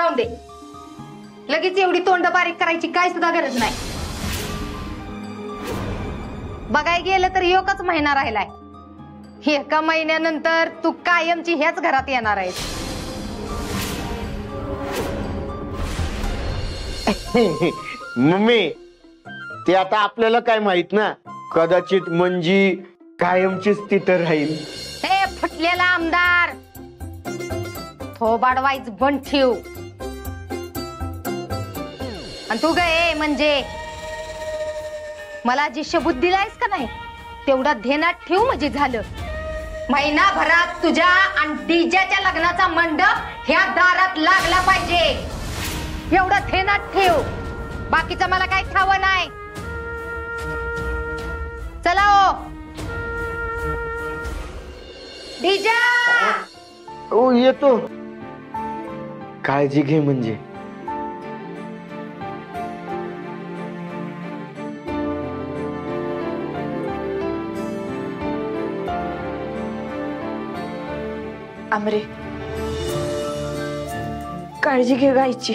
राहून दे. लगेच एवढी तोंड बारीक करायची काय सुद्धा गरज नाही. बघाय गेलं तर एकच महिना राहिलाय. एका महिन्यानंतर तू कायमची ह्याच घरात येणार आहेस. मम्मी ते आता आपल्याला काय माहित ना, कदाचित मंजी कायमचीच तिथं राहील. हे फुटलेला आमदार, थोबाड वाईज बंद ठेव. आणि तू गे म्हणजे मला जी शबूत दिलायस का नाही तेवढा ध्यानात ठेव म्हणजे झालं. महिनाभरात तुझ्या आणि डीजेच्या लग्नाचा मंडप ह्या दारात लागला पाहिजे एवढं ध्यानात ठेव. बाकीचं मला काही ठावं नाही. चला ओ डीजे. ओ येतो. काळजी घे म्हणजे. आमरे काळजी घे गायची.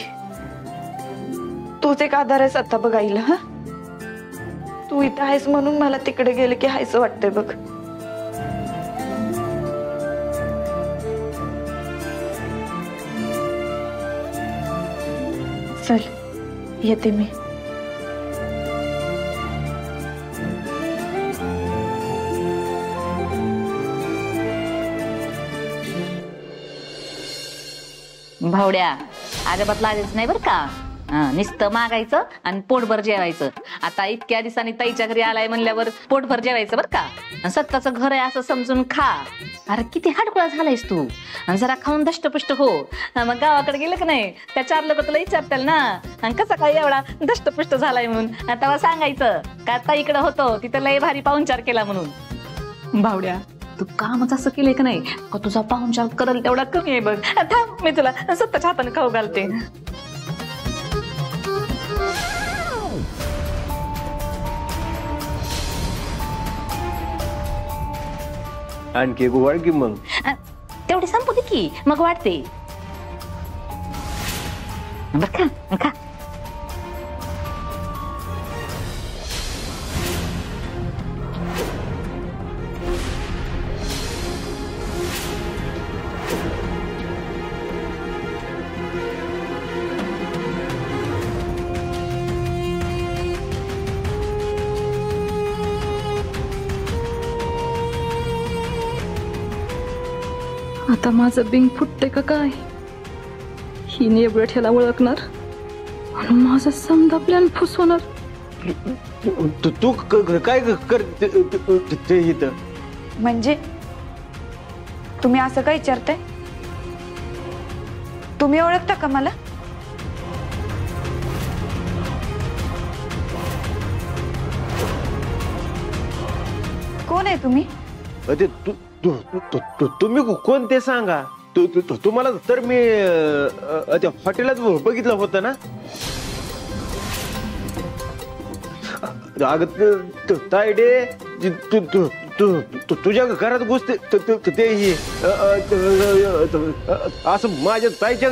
तूच एक आधार आहेस आता बघ आईला. हा तू इथं आहेस म्हणून मला तिकडे गेले की हायचं वाटतंय बघ. चल येते मी. भावड्या अजिबात लाजायचं नाही बरं का. नुसतं मागायचं आणि पोटभर जेवायचं. आता इतक्या दिवसांनी ताईच्या घरी आलाय म्हणल्यावर पोटभर जेवायचं बरं का. आणि स्वतःचं घर आहे असं समजून खा. अरे किती हाडकुळा झालायस तू. आणि जरा खाऊन दष्टपुष्ट हो. मग गावाकडे गेलं की नाही त्या 4 लोक तुला विचारतील ना आणि कसा काय एवढा दष्टपुष्ट झालाय म्हणून. तेव्हा सांगायचं का ताईकडे होतो तिथं लय भारी पाहुणचार केला म्हणून. भावड्या तू कामच असं केलंय का नाही का तुझा पाहुणचार करल तेवढा कमी आहे बघ. थांब मी तुला स्वतःच्या हाताने खाऊ घालते. आणखी वाढ की मग. तेवढी संपू दे की मग वाटते बरं का. खा. आता माझं बिंग फुटते का काय. ही नेबळठ्याला ओळखणार आणि माझा समजा प्लॅन फुसवणार. तू काय करते इथं. म्हणजे तुम्ही असं काय विचारताय. तुम्ही ओळखता का मला. कोण आहे तुम्ही. तुम्ही कोण ते सांगा. तुम्हाला तर मी हॉटेलात बघितलं होतं ना. तायडे तुझ्या घरात घुसते ते असं माझ्या ताईच्या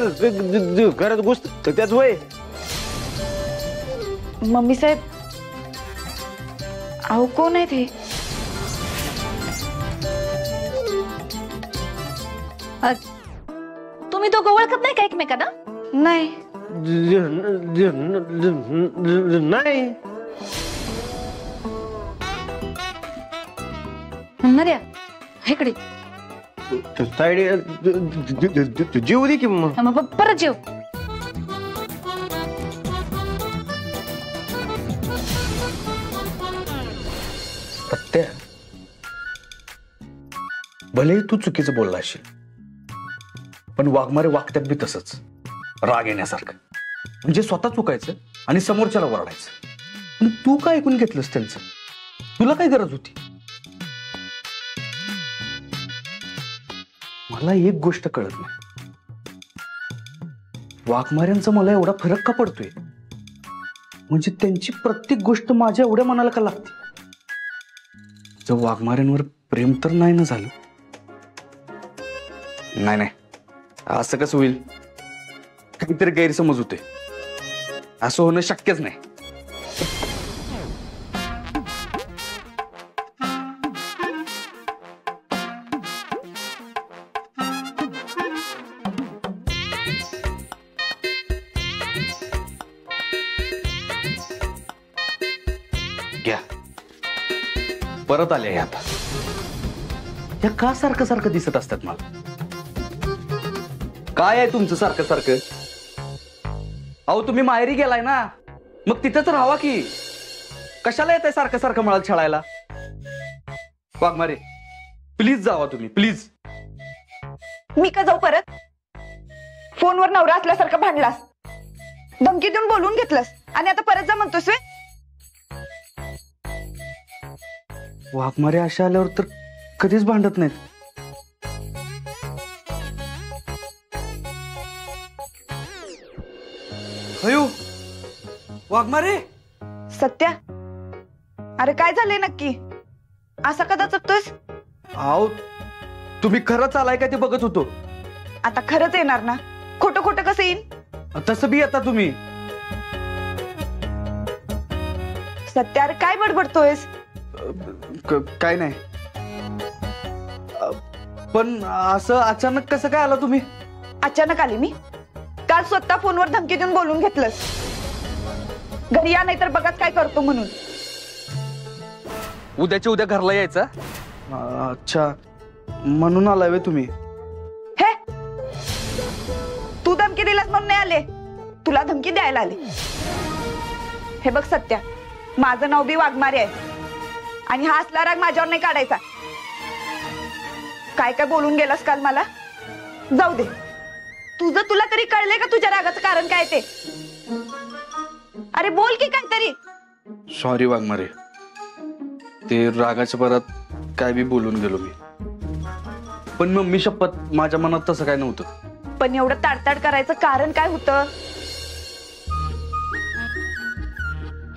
घरात घुसत त्याच वय. मम्मी साहेब अहो कोण आहे ते. तुम्ही दोघं ओळखत नाही का एकमेकांना. नाही नाही. नर्या इकडे तायडे जीव दे की मग. परत जेव. सत्य भले तू चुकीचं बोलला असेल पण वाघमारे वागत्यात बी तसंच राग येण्यासारखं. म्हणजे स्वतः चुकायचं आणि समोरच्याला ओरडायचं. पण तू काय ऐकून घेतलंस त्यांचं. तुला काय गरज होती. मला एक गोष्ट कळत नाही. वाघमाऱ्यांचा मला एवढा फरक का पडतोय. म्हणजे त्यांची प्रत्येक गोष्ट माझ्या एवढ्या मनाला का लागते. जर वाघमाऱ्यांवर प्रेम तर नाही ना झालं. नाही असं कसं होईल. काहीतरी गैरसमज होते. असं होणं शक्यच नाही. घ्या, परत आले हे आता. या का सारखं सारखं दिसत असतात मला? काय आहे तुमचं सारखं सारखं? अहो तुम्ही माहेरी गेलाय ना, मग तिथंच राहावा की. कशाला येत आहे सारखं सारखं मला छळायला? वाघमारे प्लीज जावा तुम्ही, प्लीज. मी का जाऊ परत? फोनवर नवरा असल्यासारखं भांडलास, धमकी देऊन बोलून घेतलंस आणि आता परत जा म्हणतोस वे? वाघमारे अशा आल्यावर तर कधीच भांडत नाहीत. अयो वाघमारे. सत्या, अरे काय झालंय नक्की? असा का दचकतोस? अहो तुम्ही खरंच आलाय का ते बघत होतो. आता खरंच येणार ना? खोटं खोटं कसं येईन? तसं बी येता तुम्ही. सत्या, अरे काय बडबडतोयस? काय नाही, पण असं अचानक कसं काय आला तुम्ही? अचानक आली मी. काल स्वतः फोनवर धमकी देऊन बोलून घेतलंस, घरी या नाही तर बघत काय करतो म्हणून. उद्याच्या उद्या घरला यायचा? अच्छा, म्हणून आलाय वे तुम्ही? हे, तू धमकी दिलास म्हणून नाही आले, तुला धमकी द्यायला आले. हे बघ सत्या, माझं नाव बी वाघमारे आहे आणि हा असला राग माझ्यावर नाही काढायचा. काय काय बोलून गेलास काल मला? जाऊ दे, तुझं तुला तरी कळलंय का तुझ्या रागाचं कारण काय ते? अरे बोल की काहीतरी. सॉरी वाघमारे, ते रागाच्या भरात काय बी बोलून गेलो मी. पण मम्मी शपथ, माझ्या मनात तसं काय नव्हतं. पण एवढं ताडताड करायचं कारण काय होतं?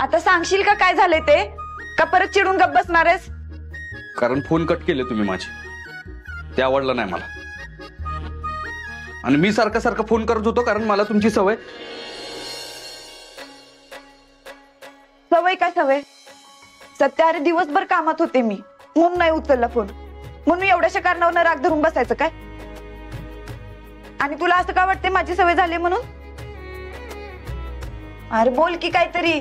आता सांगशील का काय झालंय ते? का परत चिडून गप्प बसणार आहेस? कारण फोन कट केले तुम्ही माझे, ते आवडलं नाही मला. आणि मी सारखं सारखं फोन करत होतो कारण मला तुमची सवय. सवय काय सवय? सत्या, अरे दिवसभर कामात होते मी म्हणून नाही उचलला फोन. म्हणून एवढ्याशा कारणावरून राग धरून बसायचं काय? आणि तुला असं का वाटतंय माझी सवय झाली म्हणून? अरे बोल की काहीतरी.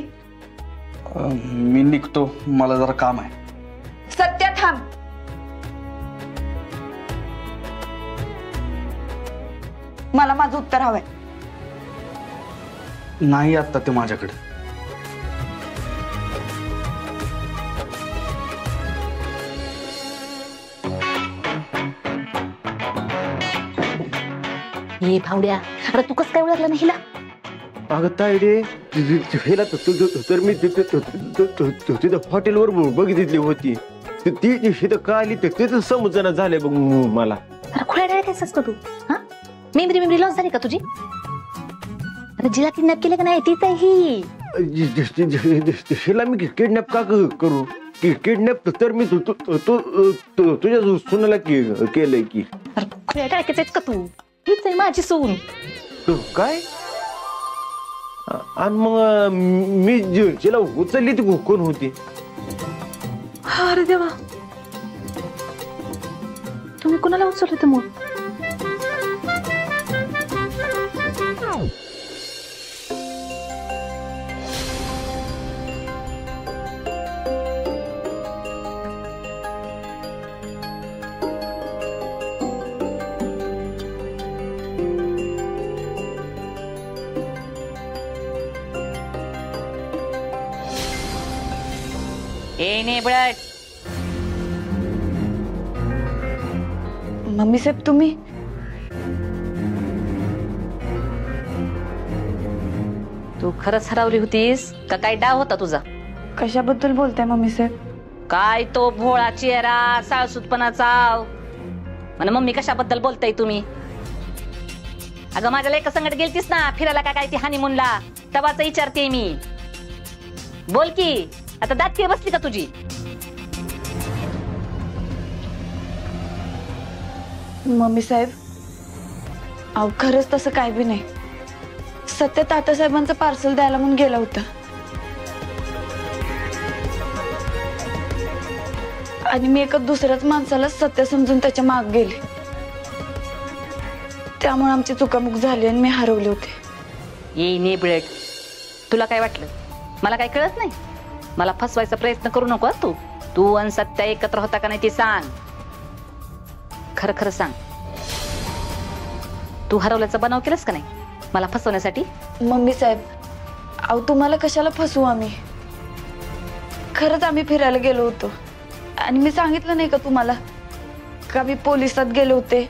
मी निघतो, मला जरा काम आहे. सत्या थांब. मला माझं उत्तर हवंय. नाही आता ते माझ्याकडे. हे भावड्या, अरे तू कसं काय ओळखलं नाही हिला? अगं तायडे, हिला तर मी तिथं हॉटेलवर बघितली होती. ती हिथं का आली तर तिथं समजना झालंय बघ मला. अरे खुळ्या डायरेक्ट असतो तू. हा, मेमरी लॉस झाली का तुझी? अरे जिला किडनॅप केलं का नाही तीच आहे ही. हिला मी किडनॅप का करू? किडनॅप तर मी तुझ्या सुनाला केलंय की. अरे खुळ्या डायरेक्ट आहेस का तू? हीच आहे माझी सून. काय? आणि मग मी जिला उचलली ती कोण होती? अरे देवा, तुम्ही कोणाला उचलले तर मग? मम्मी साहेब, तुम्ही? तू खरंच हरवली होतीस का काय डाव होता तुझा? कशाबद्दल बोलताय मम्मी साहेब? काय तो भोळा चेहरा, साळसूतपणाचा. म्हण मम्मी कशाबद्दल बोलताय तुम्ही? अगं माझ्या लेका संगत गेलतीस ना फिरायला का काय ती हनीमूनला, तवाच विचारते मी. बोल की, आता दात बसली का तुझी? मम्मी साहेब, अहो खरंच तसं काय बी नाही. सत्य तात्यासाहेबांचं पार्सल द्यायला म्हणून गेला होता आणि मी एका दुसऱ्याच माणसाला सत्य समजून त्याच्या माग गेले. त्यामुळे आमची चुकामुक झाली आणि मी हरवले होते. ये नेबळट, तुला काय वाटलं मला काय कळत नाही? मला फसवायचा प्रयत्न करू नको तू. तू आणि सत्या एकत्र होता का नाही ते सांग. खरं खरं सांग, तू हरवल्याचा बनाव केलास का नाही मला फसवण्यासाठी? मम्मी साहेब, अहो तुम्हाला कशाला फसवू आम्ही? खरंच आम्ही फिरायला गेलो होतो आणि मी सांगितलं नाही का तुम्हाला का मी पोलिसात गेले होते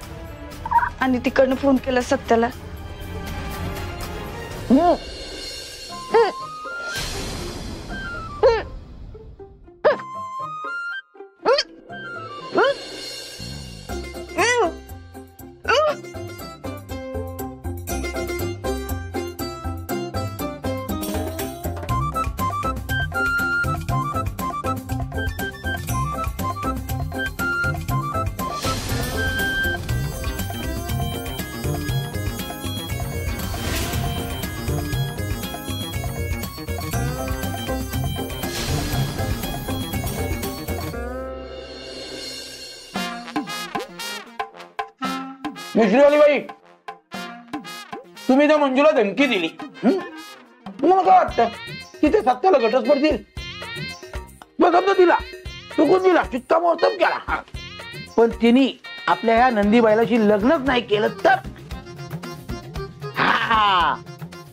आणि तिकडनं फोन केला सत्याला. मिश्रीवाली बाई, तुम्ही त्या मंजूला धमकी दिली. तुम्हाला काय वाटतं की ते सत्याला घटस्फोट देईल? मग समजा दिला, चुकून दिला, शिक्कामोर्तब केला, पण तिने आपल्या ह्या नंदीबाईलाशी लग्नच नाही केलं तर?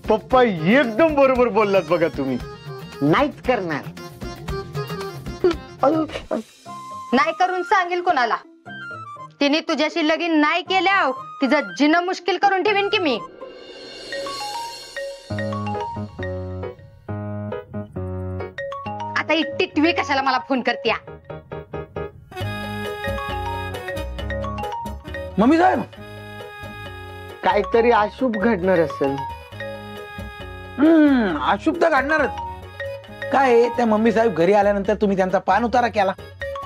पप्पा एकदम बरोबर बोललात बघा तुम्ही. नाहीच करणार. नाही करून सांगेल कोणाला? तिने तुझ्याशी लगीन नाही केल्या तिचं जिणं मुश्किल करून ठेवीन की मी. आता ही टिटवी कशाला मला फोन करत्या? मम्मी साहेब, काहीतरी अशुभ घडणार असेल. अशुभ तर घडणारच. काय त्या मम्मी साहेब घरी आल्यानंतर तुम्ही त्यांचा पान उतारा केला,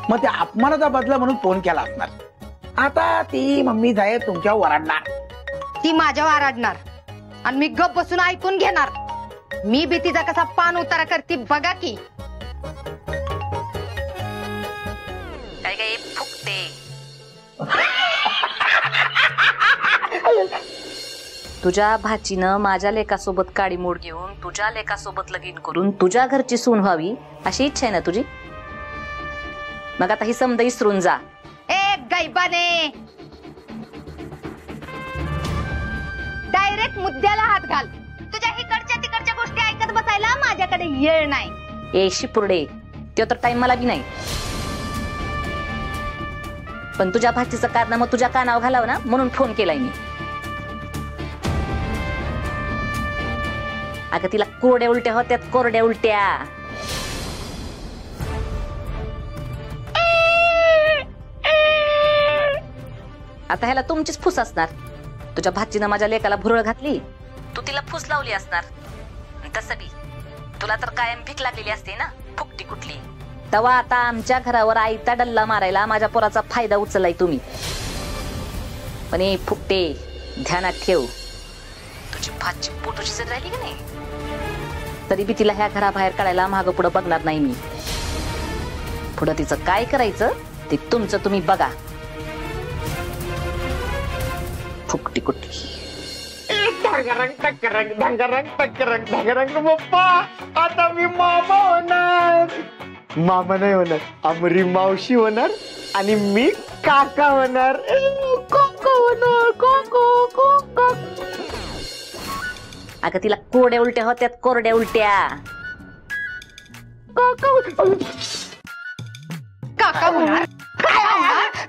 मग त्या अपमानाचा बदला म्हणून फोन केला असणार. आता ती मम्मी साहेब तुमच्यावर ओरडणार. ती माझ्यावर आरडणार आणि मी गप बसून ऐकून घेणार. मी बी तिचा कसा पान उतारा करते बघा की. काय काय फुकते. तुझ्या भाचीनं माझ्या लेकासोबत काडीमोड घेऊन तुझ्या लेकासोबत लगीन करून तुझ्या घरची सून व्हावी अशी इच्छा आहे ना तुझी? मग आता ही समज इसरून जा. ए गैबाने, डायरेक्ट मुद्द्याला हात घाल. तुझ्या इकडच्या तिकडच्या गोष्टी ऐकत बसायला माझ्याकडे येळ नाही. ए शिपुर्डे, तो तर टाइम मला बी नाही. पण तुझ्या भाचीचं कारनामं तुझ्या कानावर घालावं ना म्हणून फोन केलाय मी. अगं तिला कोरड्या उलट्या होत्यात, कोरड्या उलट्या. आता ह्याला तुमचीच फूस असणार. तुझ्या भाचीनं माझ्या लेकाला भुरळ घातली, तू तिला फूस लावली असणार. तसं बी तुला तर कायम भीक लागलेली असते ना फुकटी कुठली. तेव्हा आता आमच्या घरावर आयता डल्ला मारायला माझ्या पोराचा फायदा उचललाय तुम्ही. पण ए फुकटे, ध्यानात ठेव, तुझी भाची पोटोची जर राहिली का नाही तरी बी तिला ह्या घराबाहेर काढायला मागं पुढं बघणार नाही मी. पुढं तिचं काय करायचं ते तुमचं तुम्ही बघा. फुकटी कुठली. पप्पा आता मी मामा होणार. मामा नाही होणार, अमरी मावशी होणार आणि मी काका होणार. काका होणार, काका काका. अगं तिला कोरड्या उलट्या होत्यात, कोरड्या उलट्या. काका होणार. काका होणार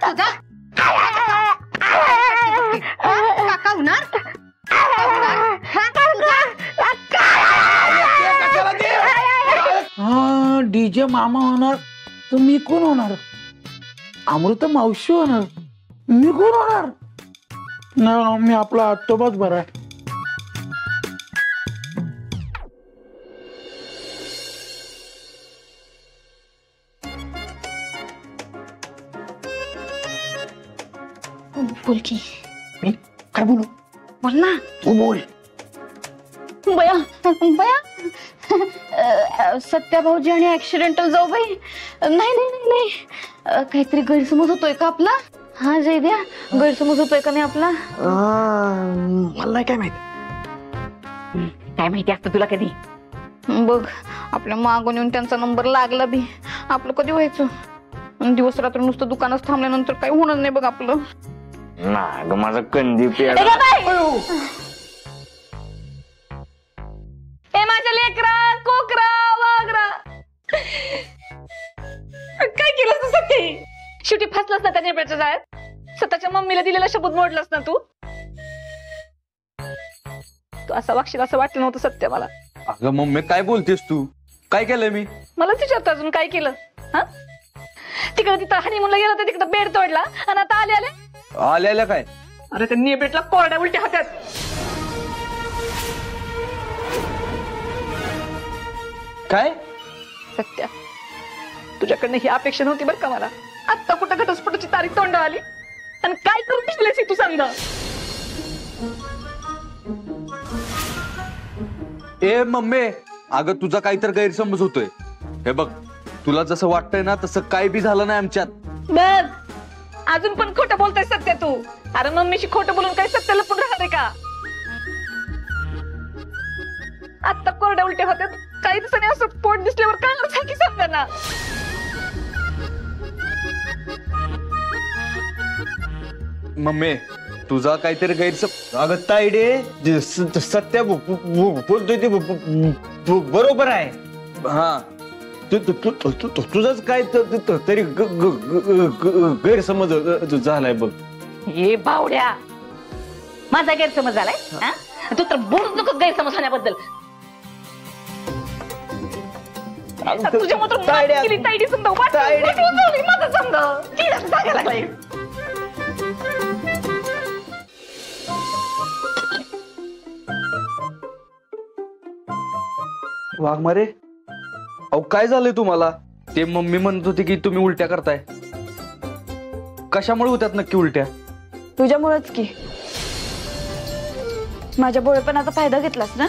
तुझा. काका होणार. हा डीजे मामा होणार तर मी कोण होणार? अमृता मावशी होणार, मी कोण होणार? ना मी आपला आत्तोबाच बरा. बोल की. मी काय बोलू? बोल ना. तू बोल. बया बया सत्या भाऊजी आणि ऍक्सिडेंटल जाऊ बाई. नाही नाही नाही नाही काहीतरी गैरसमज होतोय का आपला? हा जयद्या, गैरसमज होतोय का नाही आपला? मला नाही काय माहित. काय माहिती असतं तुला कधी? बघ आपल्या मागून येऊन त्यांचा नंबर लागला बी आपलं कधी व्हायचं? दिवस रात्र नुसतं दुकानात थांबल्यानंतर काही होणार नाही बघ आपलं. ना ग माझा कंदी पेड. ए माझ्या लेकरा कोकरा वागरा, काय केलंस तू सत्य? शेवटी फसलास ना त्या नेब्याच्या जाळ्यात. स्वतःच्या मम्मीला दिलेला शब्द मोडलास ना तू. तू असं वागशील असं वाटलं नव्हतं सत्य मला. अगं मम्मी काय बोलतेस तू? काय केलंय मी? मलाच विचारतो अजून काय केलं? हा तिकडे तिथं हनीमूनला गेलो होतं, तिकडं बेड तोडला आणि आता आले आल्या काय? अरे त्या नेबेटला कोरड्या उलट्या हातात. काय? सत्या तुझ्याकडनं ही अपेक्षा नव्हती बरं का मला. आत्ता कुठं घटस्फोटाची तारीख तोंड आली आणि काय करून टिकलेस तू सांग. ए मम्मी, अगं तुझा काहीतरी गैरसमज होतोय. हे बघ, तुला जसं वाटतंय ना तसं काय बी झालं नाही आमच्यात. बघ अजून पण खोटं बोलतोय सत्या तू. अरे मम्मीशी खोटं बोलून काही सत्य लपून राहणार आहे का? आत्ता कोरड्या उलट्या होत्यात, काही दिवसांनी असं पोट दिसल्यावर काय की समजा ना. मम्मी तुझा काहीतरी गैरसमज. अगं तायडे सत्या बोलतोय ते बरोबर आहे. हा तुझंच काय तरी गैरसमज झालाय बघ. हे बावड्या, माझा गैरसमज झालाय? तू तर बोलूच नको गैरसमज होण्याबद्दल. तुझ्या मात्र ताईडी समजा माझा समजा लागलाय. वाघमारे, अहो काय झालंय तुम्हाला? ते मम्मी म्हणत होती की तुम्ही उलट्या करताय. कशामुळे होत्यात नक्की उलट्या? तुझ्यामुळेच की. माझ्या भोळेपणाचा फायदा घेतलास ना.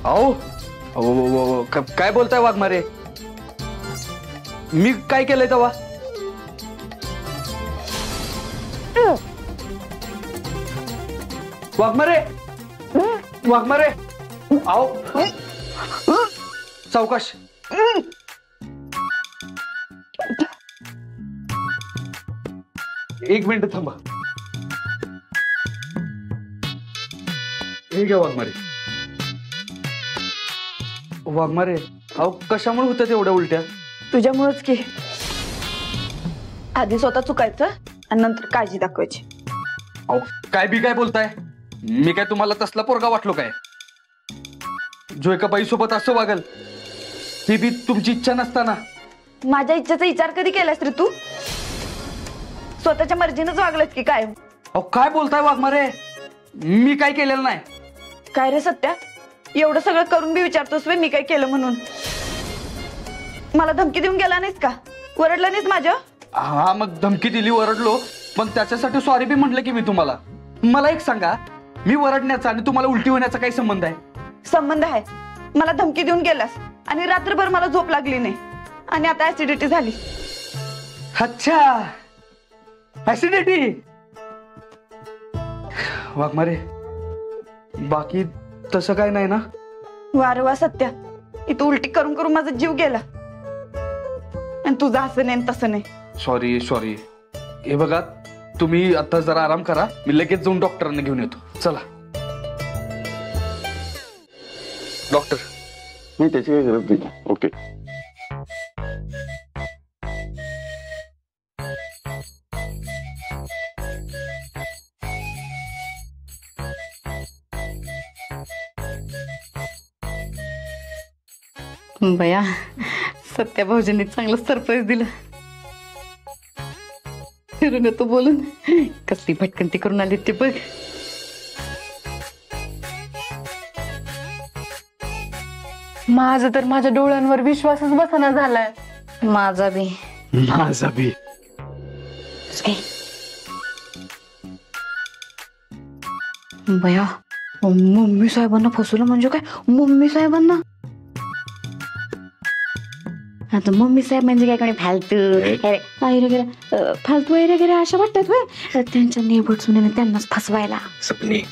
अहो काय बोलताय वाघमारे? मी काय केलंय तेव्हा? वाघमारे, वाघमारे, अहो सावकाश. एक मिनिट थांबा. हे घ्या वाघमारे. वाघमारे, अहो कशामुळे होत्या एवढ्या उलट्या? तुझ्यामुळेच की. आधी स्वतः चुकायचं आणि नंतर काळजी दाखवायची. अहो काय बी काय बोलताय? मी काय तुम्हाला तसला पोरगा वाटलो काय जो एका बाई सोबत असं वागल? ती बी तुमची इच्छा नसताना. माझ्या इच्छेचा विचार कधी केलास रे तू? स्वतःच्या मर्जीनच वागलास की काय? अहो काय बोलताय वाघमारे? मी काय केलेलं नाही. काय रे सत्या, एवढं सगळं करून बी विचारतोस वे मी काय केलं म्हणून? मला धमकी देऊन गेला नाहीस का? ओरडला नाहीस माझ्या? हा मग धमकी दिली, ओरडलो, पण त्याच्यासाठी सॉरी बी म्हटलं की मी तुम्हाला. मला एक सांगा, मी ओरडण्याचा आणि तुम्हाला उलटी होण्याचा काही संबंध आहे? संबंध आहे. मला धमकी देऊन गेलास आणि रात्रभर मला झोप लागली नाही आणि आता ऍसिडिटी झाली. अच्छा, ऍसिडिटी. वाघमारे, बाकी तसं काय नाही ना? वारे वा सत्या, इथं उलटी करून करून माझा जीव गेला आणि तुझं असं नाही तसं नाही. Sorry sorry. हे बघा, तुम्ही आता जरा आराम करा, मी लगेच जाऊन डॉक्टरांना घेऊन येतो. चला. डॉक्टर, मी त्याची काय गरज नाही. ओके. बया सत्या भाऊजींनी चांगलं सरप्राईज दिलं. फिरून येतो बोलून. कसली भटकंती करून आली ते बघ. माझं तर माझ्या डोळ्यांवर विश्वासच बसना झालाय. माझा बी. माझा बी. बया मम्मी साहेबांना फसवलं म्हणजे काय? मम्मी साहेबांना आता मम्मी साहेब म्हणजे काय कोणी फालतू फालतू वगैरे अशा वाटतात होय त्यांच्या नेबट सुनेने त्यांनाच फसवायला. सपने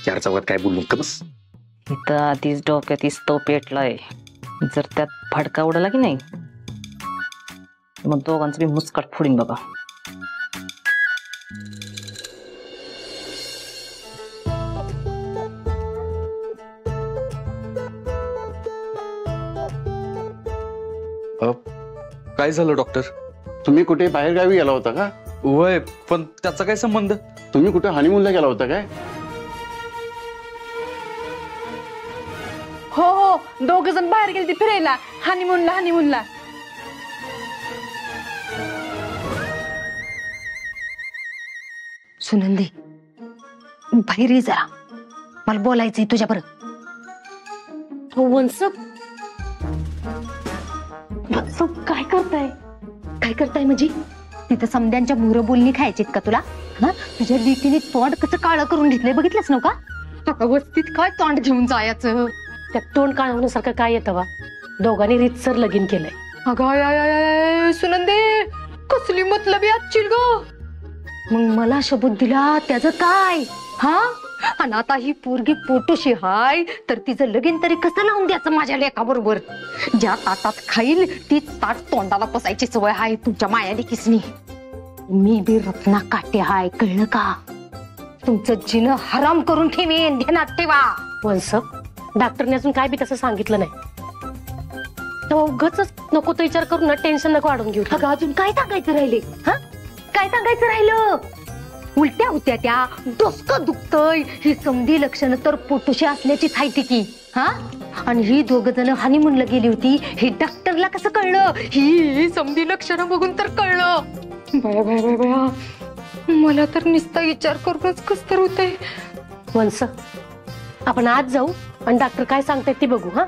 चार चौकात काय बोलू का बस. इथं आधीच डोक्यात तो पेटलाय. जर त्यात फडका उडाला की नाही मग दोघांचं बी मुस्काट फोडीन बाबा. काय झालं डॉक्टर? तुम्ही कुठे बाहेर गावी गेला होता का? वय पण त्याचा काय संबंध? तुम्ही कुठे हनीमूनला गेला होता काय? हो हो, दोघ जण बाहेर गेले ते फिरायला, हनीमूनला. सुनंदी बाहेर ये जरा, मला बोलायचंय तुझ्या बरोबर. काय करताय? काय करताय म्हणजे? तिथं समद्यांच्या मुहर बोलणी खायचीत का तुला? हा, तुझ्या लिकीने तोंड कसं काळं करून घेतलंय बघितलंस नव्ह का? व्यवस्थित काय तोंड घेऊन जायचं? त्या तोंड काढवण्यासारखं काय येतं वा? दोघांनी रीतसर लगीन केलंय. अगं सुनंदे, कसली मतलबी आजची ग. मग मला शब्द दिला त्याचं काय? हा, आणि आता ही पोरगी पोटोशी हाय तर तिचं लगीन तरी कसं लावून द्यायचं माझ्या लेकाबरोबर? ज्या ताटात खाईल ती ताट तोंडाला पसायची सवय हाय तुमच्या माया लेकीसनी. मी बी रत्ना काटे हाय, कळलं का? तुमचं जिनं हराम करून ठेवेन, ध्यानात ठेवा. वंस, डॉक्टरने अजून काय बी तसं सांगितलं नाही. उगाच नको तो विचार करून ना टेन्शन नको वाढून घेऊ. अगं अजून काय सांगायचं राहिले? हा, काय सांगायचं राहिलं? उलट्या होत्या त्या, डोसकं दुखतय, ही समधी लक्षणं तर पोटोशी असल्याचीच आहे की. हा, आणि ही दोघ जण हनीमूनला गेली होती हे डॉक्टरला कसं कळलं? ही समधी लक्षणं बघून तर कळलं. बया, मला तर नुसता विचार करूनच कस तर होतंय. वंस, आपण आज जाऊ आणि डॉक्टर काय सांगतायत ते बघू. हा,